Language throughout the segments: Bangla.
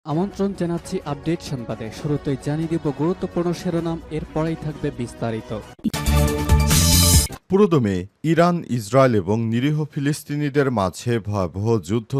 আমন্ত্রণ জানাচ্ছি আপডেট সংবাদে। শুরুতেই জানিয়ে দিব গুরুত্বপূর্ণ শিরোনাম, এরপরেই থাকবে বিস্তারিত। পুরোদমে ইরান, ইসরায়েল এবং নিরীহ ফিলিস্তিনিদের মাঝে ভয়াবহ যুদ্ধ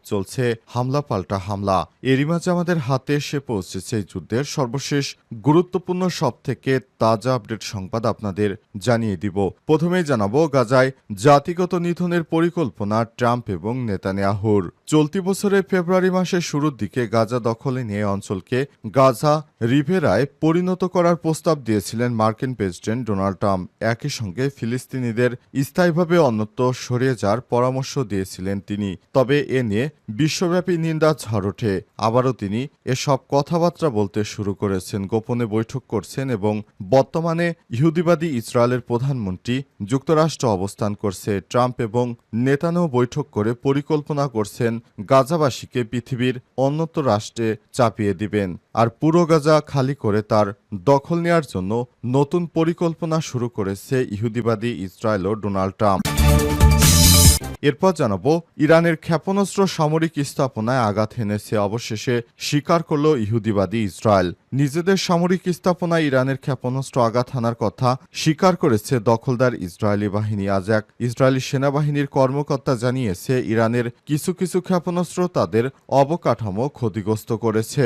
চলছে হামলা পাল্টা হামলা। এরই মাঝে আমাদের হাতে এসে পৌঁছেছে এই যুদ্ধের সর্বশেষ গুরুত্বপূর্ণ সবথেকে তাজা আপডেট সংবাদ আপনাদের জানিয়ে দিব। প্রথমেই জানাবো গাজায় জাতিগত নিধনের পরিকল্পনা ট্রাম্প এবং নেতানিয়াহুর। চলতি বছরের ফেব্রুয়ারি মাসের শুরুর দিকে গাজা দখলে নিয়ে অঞ্চলকে গাজা রিভেরায় পরিণত করার প্রস্তাব দিয়েছিলেন মার্কিন প্রেসিডেন্ট ডোনাল্ড ট্রাম্প। একই সঙ্গে ফিলিস্তিনিদের স্থায়ীভাবে অন্যত্র সরিয়ে যাওয়ার পরামর্শ দিয়েছিলেন তিনি। তবে এ নিয়ে বিশ্বব্যাপী নিন্দার ঝড় ওঠে। আবারও তিনি এসব কথাবার্তা বলতে শুরু করেছেন, গোপনে বৈঠক করছেন এবং বর্তমানে ইহুদিবাদী ইসরায়েলের প্রধানমন্ত্রী যুক্তরাষ্ট্র অবস্থান করছে। ট্রাম্প এবং নেতানিয়াহু বৈঠক করে পরিকল্পনা করছেন গাজাবাসীকে পৃথিবীর অন্যত্র রাষ্ট্রে চাপিয়ে দিবেন আর পুরো গাজা খালি করে তার দখল নেওয়ার জন্য নতুন পরিকল্পনা শুরু করেছে ইহুদিবাদী ইসরায়েল ও ডোনাল্ড ট্রাম্প। এরপর জানাবো ইরানের ক্ষেপণাস্ত্র সামরিক স্থাপনায় আঘাত হেনেছে, অবশেষে স্বীকার করল ইহুদিবাদী ইসরায়েল। নিজেদের সামরিক স্থাপনায় ইরানের ক্ষেপণাস্ত্র আঘাত হানার কথা স্বীকার করেছে দখলদার ইসরায়েলি বাহিনী। আজ এক ইসরায়েলি সেনাবাহিনীর কর্মকর্তা জানিয়েছে ইরানের কিছু কিছু ক্ষেপণাস্ত্র তাদের অবকাঠামো ক্ষতিগ্রস্ত করেছে।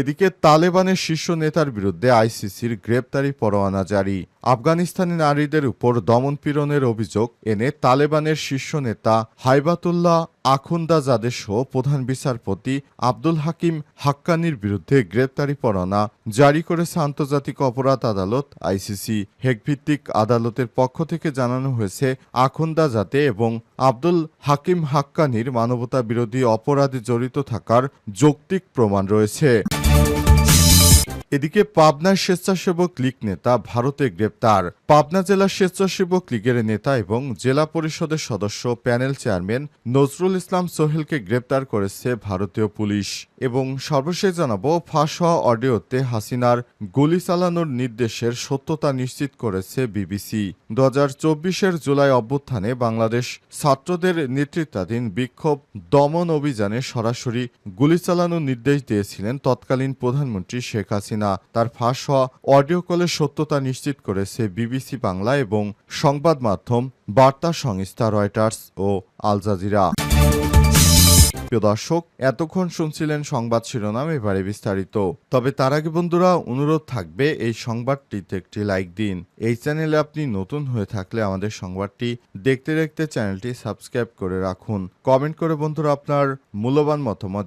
এদিকে তালেবানের শীর্ষ নেতার বিরুদ্ধে আইসিসির গ্রেপ্তারি পরোয়ানা জারি। আফগানিস্তানি নারীদের উপর দমনপীড়নের অভিযোগ এনে তালেবানের শীর্ষ নেতা হাইবাতুল্লাহ আখুন্দাজাদের সহ প্রধান বিচারপতি আব্দুল হাকিম হাক্কানির বিরুদ্ধে গ্রেপ্তারি পরোয়ানা জারি করেছে আন্তর্জাতিক অপরাধ আদালত আইসিসি। হেগভিত্তিক আদালতের পক্ষ থেকে জানানো হয়েছে আখুন্দাজাদে এবং আব্দুল হাকিম হাক্কানির মানবতা বিরোধী অপরাধে জড়িত থাকার যৌক্তিক প্রমাণ রয়েছে। এদিকে পাবনার স্বেচ্ছাসেবক লীগ নেতা ভারতে গ্রেপ্তার। পাবনা জেলা স্বেচ্ছাসেবক লীগের নেতা এবং জেলা পরিষদের সদস্য প্যানেল চেয়ারম্যান নজরুল ইসলাম সোহেলকে গ্রেপ্তার করেছে ভারতীয় পুলিশ। এবং সর্বশেষ জানাবো ফাঁস হওয়া অডিওতে হাসিনার গুলি চালানোর নির্দেশের সত্যতা নিশ্চিত করেছে বিবিসি। 2024 জুলাই অভ্যুত্থানে বাংলাদেশ ছাত্রদের নেতৃত্বাধীন বিক্ষোভ দমন অভিযানে সরাসরি গুলি চালানোর নির্দেশ দিয়েছিলেন তৎকালীন প্রধানমন্ত্রী শেখ হাসিনা। তার ফাঁস হওয়া অডিও কলের সত্যতা নিশ্চিত করেছে বিবিসি বাংলা এবং সংবাদ মাধ্যম বার্তা সংস্থা রয়টার্স ও আল জাজিরা। প্রিয় দর্শক, এতক্ষণ শুনছিলেন সংবাদ শিরোনাম, এবারে বিস্তারিত। তবে তার আগে বন্ধুরা অনুরোধ থাকবে এই সংবাদটিতে একটি লাইক দিন। এই চ্যানেলে আপনি নতুন হয়ে থাকলে আমাদের সংবাদটি দেখতে দেখতে চ্যানেলটি সাবস্ক্রাইব করে রাখুন। কমেন্ট করে বন্ধুরা আপনার মূল্যবান মতামত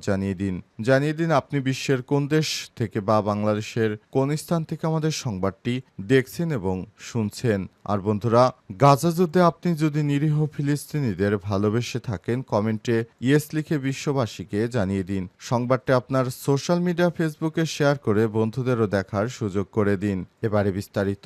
জানিয়ে দিন আপনি বিশ্বের কোন দেশ থেকে বা বাংলাদেশের কোন স্থান থেকে আমাদের সংবাদটি দেখছেন এবং শুনছেন। আর বন্ধুরা, গাজা যুদ্ধে আপনি যদি নিরীহ ফিলিস্তিনিদের ভালোবেসে থাকেন কমেন্টে ইয়েস লিখে বিশ্ববাসীকে জানিয়ে দিন। সংবাদটি আপনার সোশ্যাল মিডিয়া ফেসবুকে শেয়ার করে বন্ধুদেরও দেখার সুযোগ করে দিন। এবারে বিস্তারিত।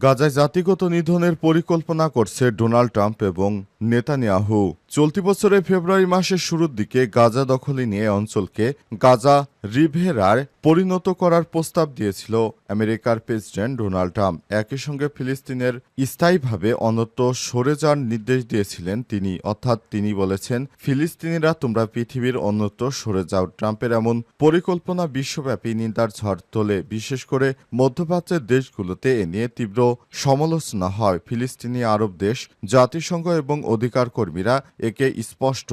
গাজায় জাতিগত নিধনের পরিকল্পনা করছে ডোনাল্ড ট্রাম্প এবং নেতানিয়াহু। চলতি বছরের ফেব্রুয়ারি মাসের শুরুর দিকে গাজা দখলে নিয়ে অঞ্চলকে গাজা রিভেরার পরিণত করার প্রস্তাব দিয়েছিল আমেরিকার প্রেসিডেন্ট ডোনাল্ড ট্রাম্প। একই সঙ্গে ফিলিস্তিনের স্থায়ীভাবে অন্যত্র সরে যাওয়ার নির্দেশ দিয়েছিলেন তিনি। অর্থাৎ তিনি বলেছেন, ফিলিস্তিনিরা তোমরা পৃথিবীর অন্যত্র সরে যাও। ট্রাম্পের এমন পরিকল্পনা বিশ্বব্যাপী নিন্দার ঝড় তোলে। বিশেষ করে মধ্যপ্রাচ্যের দেশগুলোতে এ নিয়ে তীব্র সমালোচনা হয়। ফিলিস্তিনি আরব দেশ, জাতিসংঘ এবং অধিকার কর্মীরা একে স্পষ্ট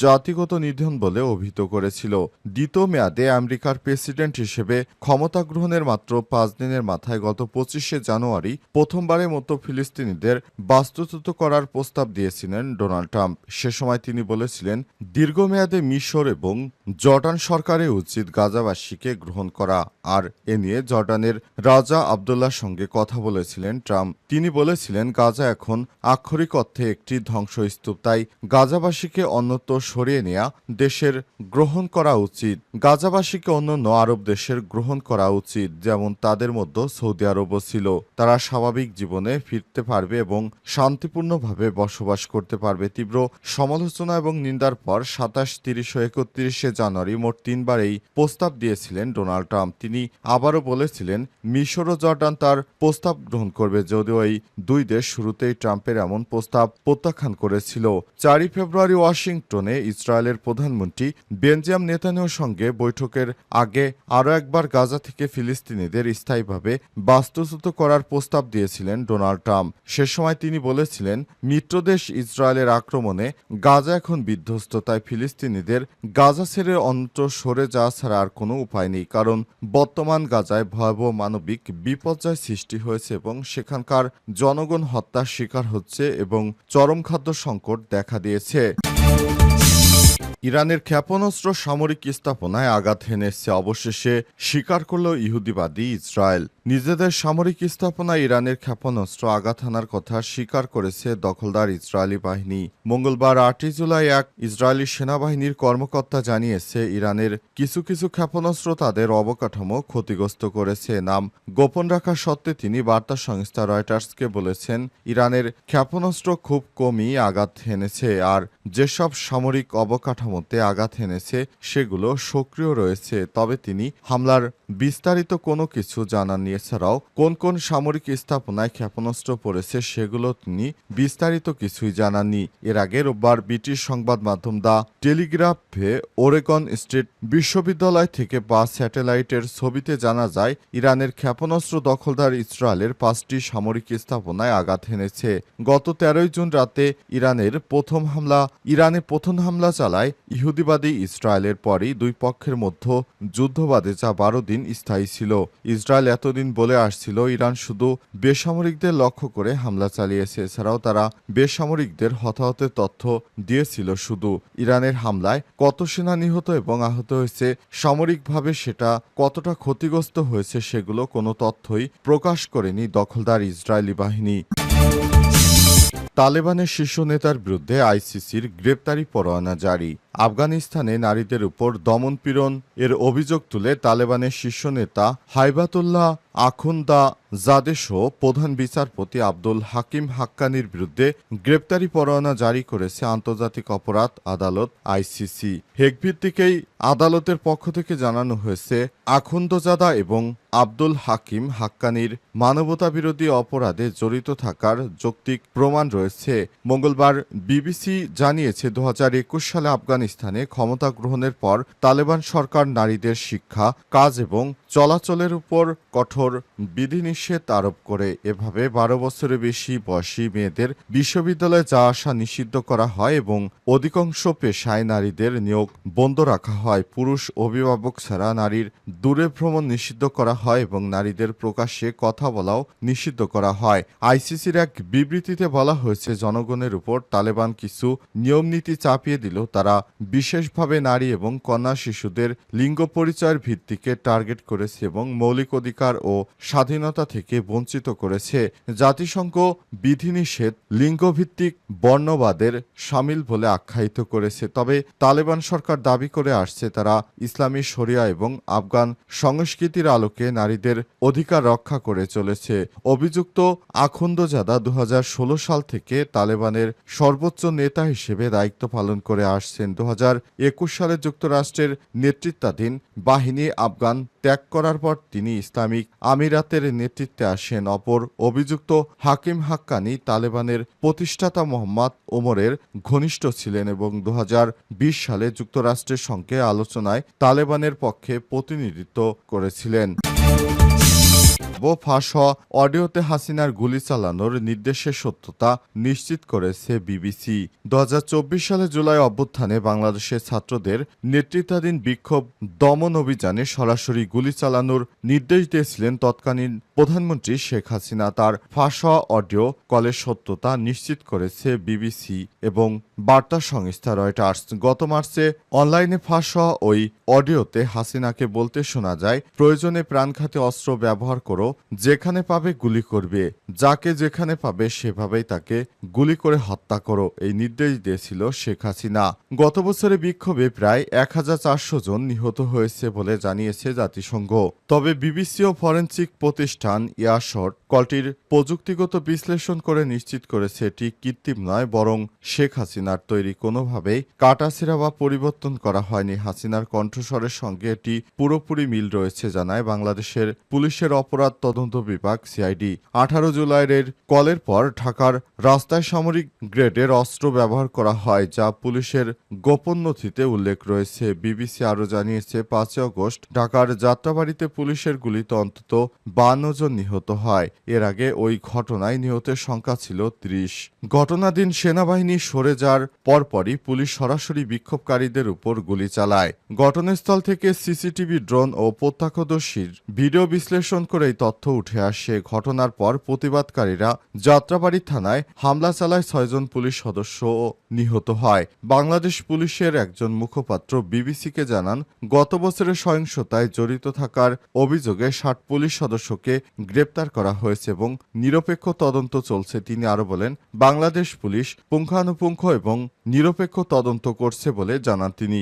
জাতিগত নিধন বলে অভিহিত করেছিল। দ্বিতীয় মেয়াদে আমেরিকার প্রেসিডেন্ট হিসেবে ক্ষমতা গ্রহণের মাত্র 5 দিনের মাথায় গত 25শে জানুয়ারি প্রথমবারের মতো ফিলিস্তিনিদের বাস্তুচ্যুত করার প্রস্তাব দিয়েছিলেন ডোনাল্ড ট্রাম্প। সে সময় তিনি বলেছিলেন, দীর্ঘমেয়াদে মিশর এবং জর্ডান সরকারের উচিত গাজাবাসীকে গ্রহণ করা। আর এ নিয়ে জর্ডানের রাজা আবদুল্লাহর সঙ্গে কথা বলেছিলেন ট্রাম্প। তিনি বলেছিলেন, গাজা এখন আক্ষরিক অর্থে একটি ধ্বংসস্তূপ, তাই গাজাবাসীকে অন্যত্র সরিয়ে নেয়া দেশের গ্রহণ করা উচিত। গাজাবাসীকে অন্যান্য আরব দেশের গ্রহণ করা উচিত, যেমন তাদের মধ্যে সৌদি আরবও ছিল। তারা স্বাভাবিক জীবনে ফিরতে পারবে এবং শান্তিপূর্ণভাবে বসবাস করতে পারবে। তীব্র সমালোচনা এবং নিন্দার পর 27, 30 ও 31শে জানুয়ারি মোট 3 বার এই প্রস্তাব দিয়েছিলেন ডোনাল্ড ট্রাম্প। তিনি আবারও বলেছিলেন, মিশর ও জর্ডান তার প্রস্তাব গ্রহণ করবে, যদিও এই দুই দেশ শুরুতেই ট্রাম্পের এমন প্রস্তাব প্রত্যাখ্যান করেছিল। 4 ফেব্রুয়ারি ওয়াশিংটনে ইসরায়েলের প্রধানমন্ত্রী বেঞ্জামিন নেতানিয়াহুর সঙ্গে বৈঠকের আগে আরও একবার গাজা থেকে ফিলিস্তিনিদের স্থায়ীভাবে বাস্তুচ্যুত করার প্রস্তাব দিয়েছিলেন ডোনাল্ড ট্রাম্প। সে সময় তিনি বলেছিলেন, মিত্রদেশ ইসরায়েলের আক্রমণে গাজা এখন বিধ্বস্ত, তাই ফিলিস্তিনিদের গাজা ছেড়ে অন্যত্র সরে যাওয়া ছাড়া আর কোনো উপায় নেই, কারণ বর্তমান গাজায় ভয়াবহ মানবিক বিপর্যয় সৃষ্টি হয়েছে এবং সেখানকার জনগণ হত্যার শিকার হচ্ছে এবং চরম খাদ্য সংকট দেখা দিয়েছে। ইরানের ক্ষেপণাস্ত্র সামরিক স্থাপনায় আঘাত হেনেছে, অবশেষে স্বীকার করল ইহুদিবাদী ইসরায়েল। নিজেদের সামরিক স্থাপনায় ইরানের ক্ষেপণাস্ত্র আঘাত হানার কথা স্বীকার করেছে দখলদার ইসরায়েলি বাহিনী। মঙ্গলবার 8 জুলাই এক ইসরায়েলি সেনাবাহিনীর কর্মকর্তা জানিয়েছে, ইরানের কিছু কিছু ক্ষেপণাস্ত্র তাদের অবকাঠামো ক্ষতিগ্রস্ত করেছে। নাম গোপন রাখা সত্ত্বে তিনি বার্তা সংস্থা রয়টার্সকে বলেছেন, ইরানের ক্ষেপণাস্ত্র খুব কমই আঘাত হেনেছে, আর যেসব সামরিক অবকাঠামোতে আঘাত হেনেছে সেগুলো সক্রিয় রয়েছে। তবে তিনি হামলার বিস্তারিত কোনো কিছু জানাননি। এছাড়াও কোন কোন সামরিক স্থাপনায় ক্ষেপণাস্ত্র পড়েছে সেগুলো তিনি বিস্তারিত কিছুই জানাননি। এর আগে রোববার ব্রিটিশ সংবাদ মাধ্যম দ্য টেলিগ্রাফে ওরেগন স্টেট বিশ্ববিদ্যালয় থেকে পাওয়া স্যাটেলাইটের ছবিতে জানা যায়, ইরানের ক্ষেপণাস্ত্র দখলদার ইসরায়েলের 5টি সামরিক স্থাপনায় আঘাত হেনেছে। গত 13 জুন রাতে ইরানে প্রথম হামলা চালায় ইহুদিবাদী ইসরায়েলের পরই দুই পক্ষের মধ্যে যুদ্ধ বাধে, যা 12 দিন স্থায়ী ছিল। ইসরায়েল এতদিন বলে আসছিল, ইরান শুধু বেসামরিকদের লক্ষ্য করে হামলা চালিয়েছে, এছাড়াও তারা বেসামরিকদের হতাহতের তথ্য দিয়েছিল। শুধু ইরানের হামলায় কত সেনা নিহত এবং আহত হয়েছে, সামরিকভাবে সেটা কতটা ক্ষতিগ্রস্ত হয়েছে সেগুলো কোনো তথ্যই প্রকাশ করেনি দখলদার ইসরায়েলি বাহিনী। তালেবানের শীর্ষ নেতার বিরুদ্ধে আইসিসির গ্রেপ্তারি পরোয়ানা জারি। আফগানিস্তানে নারীদের উপর দমনপীড়ন এর অভিযোগ তুলে তালেবানের শীর্ষ নেতা হাইবাতুল্লাহ আখুন্দা জাদেসহ প্রধান বিচারপতি আব্দুল হাকিম হাক্কানির বিরুদ্ধে গ্রেপ্তারি পরোয়ানা জারি করেছে আন্তর্জাতিক অপরাধ আদালত আইসিসি। হেগভিত্তিক এই আদালতের পক্ষ থেকে জানানো হয়েছে, আখুন্দজাদা এবং আব্দুল হাকিম হাক্কানির মানবতাবিরোধী অপরাধে জড়িত থাকার যৌক্তিক প্রমাণ রয়েছে। মঙ্গলবার বিবিসি জানিয়েছে, 2021 সালে আফগানিস্তানে ক্ষমতা গ্রহণের পর তালেবান সরকার নারীদের শিক্ষা, কাজ এবং চলাচলের উপর কঠোর বিধিনিষেধ আরোপ করে। এভাবে 12 বছরের বেশি বয়সী মেয়েদের বিশ্ববিদ্যালয়ে যাওয়া আসা নিষিদ্ধ করা হয় এবং অধিকাংশ পেশায় নারীদের নিয়োগ বন্ধ রাখা হয়। পুরুষ অভিভাবক ছাড়া নারীর দূরে ভ্রমণ নিষিদ্ধ করা হয় এবং নারীদের প্রকাশ্যে কথা বলাও নিষিদ্ধ করা হয়। আইসিসির এক বিবৃতিতে বলা হয়েছে, জনগণের উপর তালেবান কিছু নিয়মনীতি চাপিয়ে দিলেও তারা বিশেষভাবে নারী এবং কন্যা শিশুদের লিঙ্গ পরিচয়ের ভিত্তিকে টার্গেট করেছে এবং মৌলিক অধিকার ও স্বাধীনতা থেকে বঞ্চিত করেছে। জাতিসংঘ বিধিনিষেধ লিঙ্গভিত্তিক বর্ণবাদের শামিল বলে আখ্যায়িত করেছে। তবে তালেবান সরকার দাবি করে আসছে, তারা ইসলামী শরিয়া এবং আফগান সংস্কৃতির আলোকে নারীদের অধিকার রক্ষা করে চলেছে। অভিযুক্ত আখুন্দজাদা 2016 সাল থেকে তালেবানের সর্বোচ্চ নেতা হিসেবে দায়িত্ব পালন করে আসছেন। 2021 সালে যুক্তরাষ্ট্রের নেতৃত্বাধীন বাহিনী আফগান ত্যাগ করার পর তিনি ইসলামিক আমিরাতের নেতৃত্বে আসেন। অপর অভিযুক্ত হাকিম হাক্কানি তালেবানের প্রতিষ্ঠাতা মোহাম্মদ ওমরের ঘনিষ্ঠ ছিলেন এবং 2020 সালে যুক্তরাষ্ট্রের সঙ্গে আলোচনায় তালেবানের পক্ষে প্রতিনিধিত্ব করেছিলেন। ফাঁস হওয়া অডিওতে হাসিনার গুলি চালানোর নির্দেশের সত্যতা নিশ্চিত করেছে বিবিসি। 2024 সালে জুলাই অভ্যুত্থানে বাংলাদেশের ছাত্রদের নেতৃত্বাধীন বিক্ষোভ দমন অভিযানে সরাসরি গুলি চালানোর নির্দেশ দিয়েছিলেন তৎকালীন প্রধানমন্ত্রী শেখ হাসিনা। তার ফাঁস হওয়া অডিও কলের সত্যতা নিশ্চিত করেছে বিবিসি এবং বার্তা সংস্থা রয়টার্স। গত মার্চে অনলাইনে ফাঁস হওয়া ওই অডিওতে হাসিনাকে বলতে শোনা যায়, প্রয়োজনে প্রাণঘাতী অস্ত্র ব্যবহার করো, যেখানে পাবে গুলি করবে, যাকে যেখানে পাবে সেভাবেই তাকে গুলি করে হত্যা করো, এই নির্দেশ দিয়েছিল শেখ হাসিনা। গত বছরে বিক্ষোভে প্রায় 1400 জন নিহত হয়েছে বলে জানিয়েছে জাতিসংঘ। তবে বিবিসি ও ফরেনসিক প্রতিষ্ঠান ইয়াশর কলটির প্রযুক্তিগত বিশ্লেষণ করে নিশ্চিত করেছে এটি কৃত্রিম নয়, বরং শেখ হাসিনা হাসিনার তৈরি কোনোভাবেই কাটাছেঁড়া বা পরিবর্তন করা হয়নি। হাসিনার কণ্ঠস্বরের সঙ্গে এটি পুরোপুরি মিল রয়েছে জানায় বাংলাদেশের পুলিশের অপরাধ তদন্ত বিভাগ সিআইডি। 18 জুলাইয়ের কলের পর ঢাকার রাস্তায় সামরিক গ্রেডের অস্ত্র ব্যবহার করা হয়, যা পুলিশের গোপন নথিতে উল্লেখ রয়েছে। বিবিসি আরও জানিয়েছে, 5 আগস্ট ঢাকার যাত্রাবাড়িতে পুলিশের গুলিতে অন্তত 52 জন নিহত হয়। এর আগে ওই ঘটনায় নিহতের সংখ্যা ছিল 30। ঘটনাদিন সেনাবাহিনী সরে যাওয়ার পরপরই পুলিশ সরাসরি বিক্ষোভকারীদের উপর গুলি চালায়। ঘটনাস্থল থেকে সিসিটিভি, ড্রোন ও প্রত্যক্ষদর্শীর ভিডিও বিশ্লেষণ করে এই তথ্য উঠে আসে। ঘটনার পর প্রতিবাদকারীরা যাত্রাবাড়ি থানায় হামলা চালায়, 6 জন পুলিশ সদস্য নিহত হয়। বাংলাদেশ পুলিশের একজন মুখপাত্র বিবিসিকে জানান, গত বছরের সহিংসতায় জড়িত থাকার অভিযোগে 60 পুলিশ সদস্যকে গ্রেপ্তার করা হয়েছে এবং নিরপেক্ষ তদন্ত চলছে। তিনি আরও বলেন, বাংলাদেশ পুলিশ পুঙ্খানুপুঙ্খ এবং নিরপেক্ষ তদন্ত করছে বলে জানান তিনি।